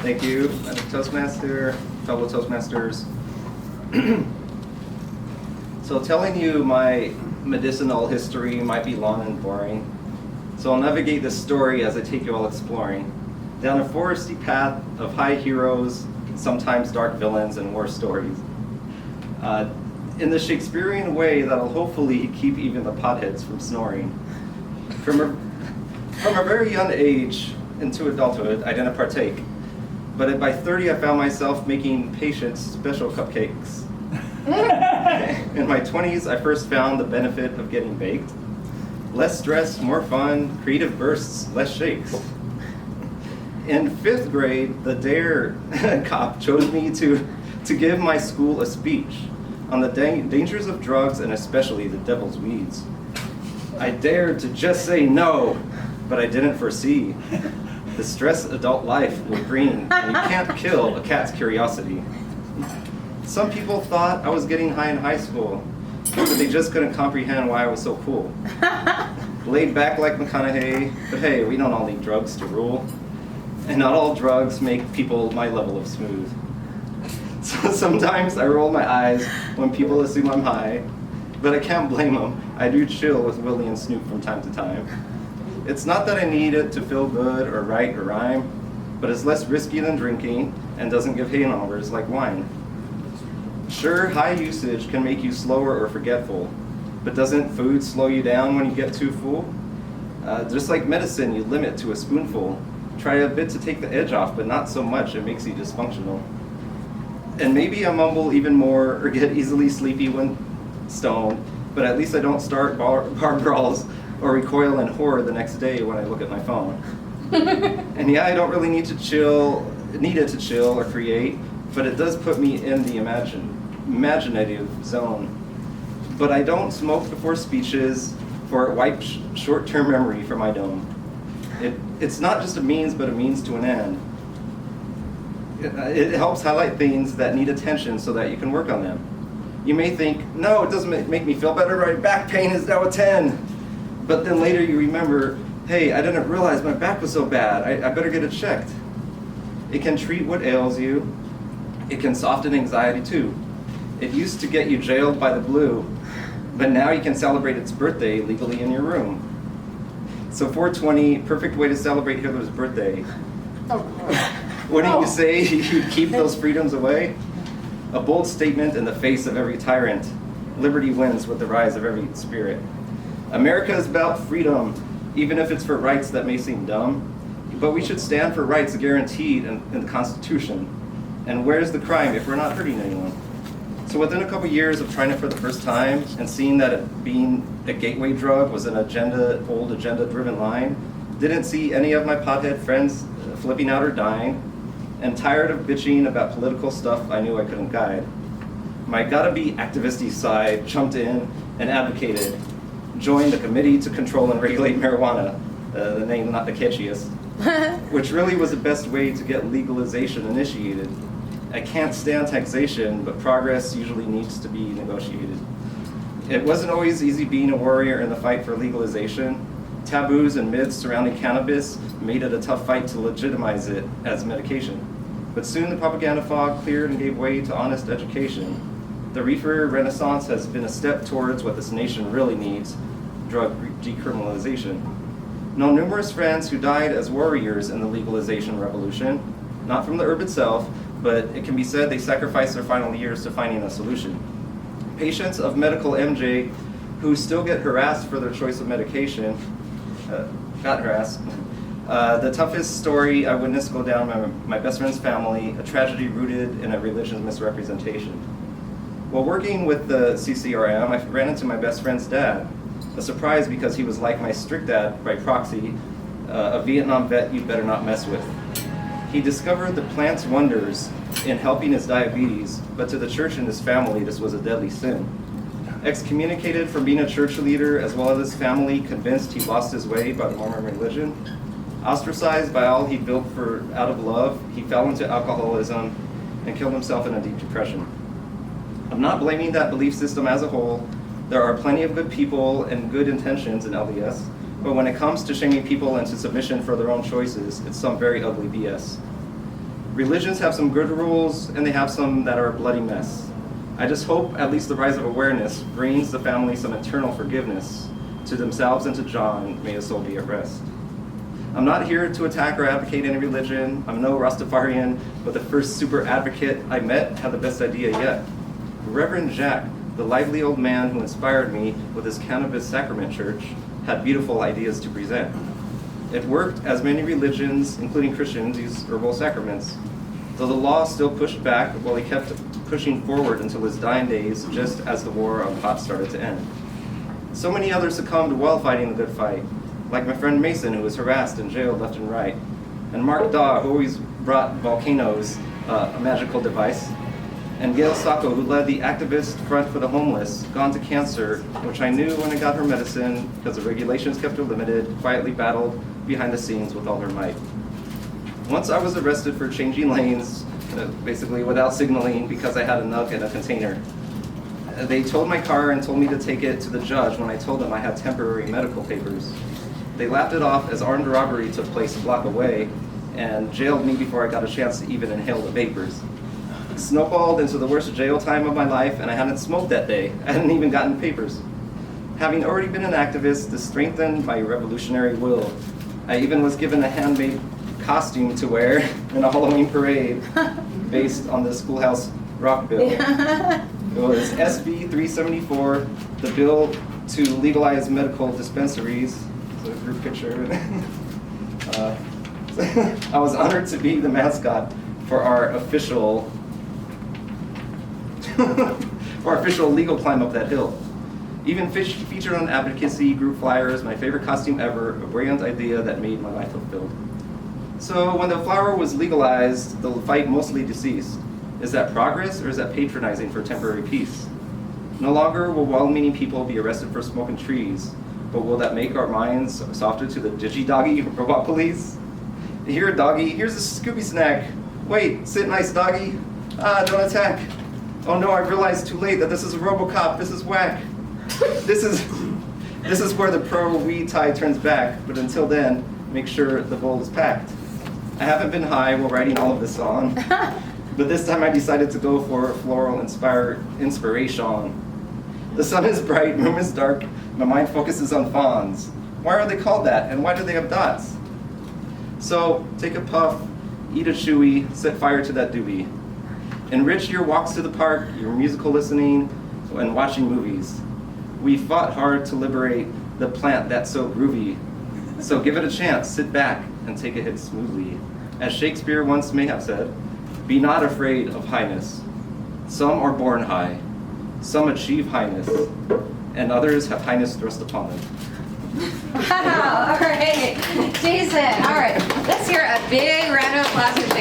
Thank you. I'm a Toastmaster, fellow Toastmasters. So telling you my medicinal history might be long and boring. So I'll navigate this story as I take you all exploring down a foresty path of high heroes, sometimes dark villains, and war stories. In the Shakespearean way that'll hopefully keep even the potheads from snoring. From a very young age into adulthood, I didn't partake. But by 30, I found myself making patients special cupcakes. In my 20s, I first found the benefit of getting baked. Less stress, more fun, creative bursts, less shakes. In 5th grade, the DARE cop chose me to give my school a speech on the dangers of drugs and especially the devil's weeds. I dared to just say no, but I didn't foresee the stress adult life will bring, and you can't kill a cat's curiosity. Some people thought I was getting high in high school, but they just couldn't comprehend why I was so cool. Laid back like McConaughey, but hey, we don't all need drugs to rule. And not all drugs make people my level of smooth. So sometimes I roll my eyes when people assume I'm high, but I can't blame them. I do chill with Willie and Snoop from time to time. It's not that I need it to feel good or write or rhyme, but it's less risky than drinking and doesn't give hangovers like wine. Sure, high usage can make you slower or forgetful, but doesn't food slow you down when you get too full? Just like medicine, you limit to a spoonful. Try a bit to take the edge off, but not so much, it makes you dysfunctional. And maybe I mumble even more or get easily sleepy when stoned, but at least I don't start bar brawls or recoil in horror the next day when I look at my phone. And yeah, I don't really need it to chill or create, but it does put me in the imaginative zone. But I don't smoke before speeches, for it wipes short-term memory from my dome. It's not just a means, but a means to an end. It helps highlight things that need attention so that you can work on them. You may think, no, it doesn't make me feel better, my back pain is now a 10. But then later you remember, hey, I didn't realize my back was so bad, I better get it checked. It can treat what ails you. It can soften anxiety too. It used to get you jailed by the blue, but now you can celebrate its birthday legally in your room. So 420, perfect way to celebrate Hitler's birthday. Wouldn't you say you'd keep those freedoms away? A bold statement in the face of every tyrant. Liberty wins with the rise of every spirit. America is about freedom, even if it's for rights that may seem dumb. But we should stand for rights guaranteed in the Constitution. And where's the crime if we're not hurting anyone? So within a couple years of trying it for the first time and seeing that it being a gateway drug was an old agenda-driven line, didn't see any of my pothead friends flipping out or dying, and tired of bitching about political stuff I knew I couldn't guide. My gotta-be activisty side jumped in and advocated, joined the Committee to Control and Regulate Marijuana, the name not the catchiest, which really was the best way to get legalization initiated. I can't stand taxation, but progress usually needs to be negotiated. It wasn't always easy being a warrior in the fight for legalization. Taboos and myths surrounding cannabis made it a tough fight to legitimize it as medication. But soon the propaganda fog cleared and gave way to honest education. The reefer renaissance has been a step towards what this nation really needs, drug decriminalization. Know numerous friends who died as warriors in the legalization revolution, not from the herb itself, but it can be said they sacrificed their final years to finding a solution. Patients of medical MJ who still get harassed for their choice of medication, got harassed. The toughest story I witnessed go down my best friend's family, a tragedy rooted in a religious misrepresentation. While working with the CCRM, I ran into my best friend's dad, a surprise because he was like my strict dad by proxy, a Vietnam vet you'd better not mess with. He discovered the plant's wonders in helping his diabetes, but to the church and his family, this was a deadly sin. Excommunicated from being a church leader, as well as his family convinced he lost his way by the Mormon religion. Ostracized by all he built out of love, he fell into alcoholism and killed himself in a deep depression. I'm not blaming that belief system as a whole. There are plenty of good people and good intentions in LDS, but when it comes to shaming people into submission for their own choices, it's some very ugly BS. Religions have some good rules, and they have some that are a bloody mess. I just hope at least the rise of awareness brings the family some internal forgiveness to themselves and to John. May his soul be at rest. I'm not here to attack or advocate any religion. I'm no Rastafarian, but the first super advocate I met had the best idea yet. Reverend Jacques, the lively old man who inspired me with his Cannabis Sacrament Church, had beautiful ideas to present. It worked as many religions, including Christians, use herbal sacraments, though the law still pushed back while he kept pushing forward until his dying days, just as the war on pot started to end. So many others succumbed while fighting the good fight, like my friend Mason, who was harassed and jailed left and right, and Mark Daw, who always brought volcanoes, a magical device, and Gail Sacco, who led the activist front for the homeless, gone to cancer, which I knew when I got her medicine because the regulations kept her limited, quietly battled behind the scenes with all her might. Once I was arrested for changing lanes, basically without signaling because I had a nug in a container. They towed my car and told me to take it to the judge when I told them I had temporary medical papers. They laughed it off as armed robbery took place a block away and jailed me before I got a chance to even inhale the vapors. Snowballed into the worst jail time of my life, and I hadn't smoked that day. I hadn't even gotten papers. Having already been an activist, this strengthened my revolutionary will. I even was given a handmade costume to wear in a Halloween parade based on the Schoolhouse Rock bill. It was SB 374, the bill to legalize medical dispensaries. So a group picture. I was honored to be the mascot for our official legal climb up that hill. Even featured on advocacy group flyers, my favorite costume ever, a brilliant idea that made my life fulfilled. So when the flower was legalized, the fight mostly deceased. Is that progress, or is that patronizing for temporary peace? No longer will well-meaning people be arrested for smoking trees, but will that make our minds softer to the digi-doggy robot police? Here, doggy, here's a Scooby snack. Wait, sit nice, doggy. Don't attack. Oh no, I realized too late that this is a RoboCop. This is whack. This is where the pro-weed tide turns back, but until then, make sure the bowl is packed. I haven't been high while writing all of this song, but this time I decided to go for floral inspiration. The sun is bright, room is dark, my mind focuses on fawns. Why are they called that, and why do they have dots? So, take a puff, eat a chewy, set fire to that doobie. Enrich your walks to the park, your musical listening, and watching movies. We fought hard to liberate the plant that's so groovy. So give it a chance, sit back, and take a hit smoothly. As Shakespeare once may have said, be not afraid of highness. Some are born high, some achieve highness, and others have highness thrust upon them. Wow, all right. Jason, all right. Let's hear a big round of applause for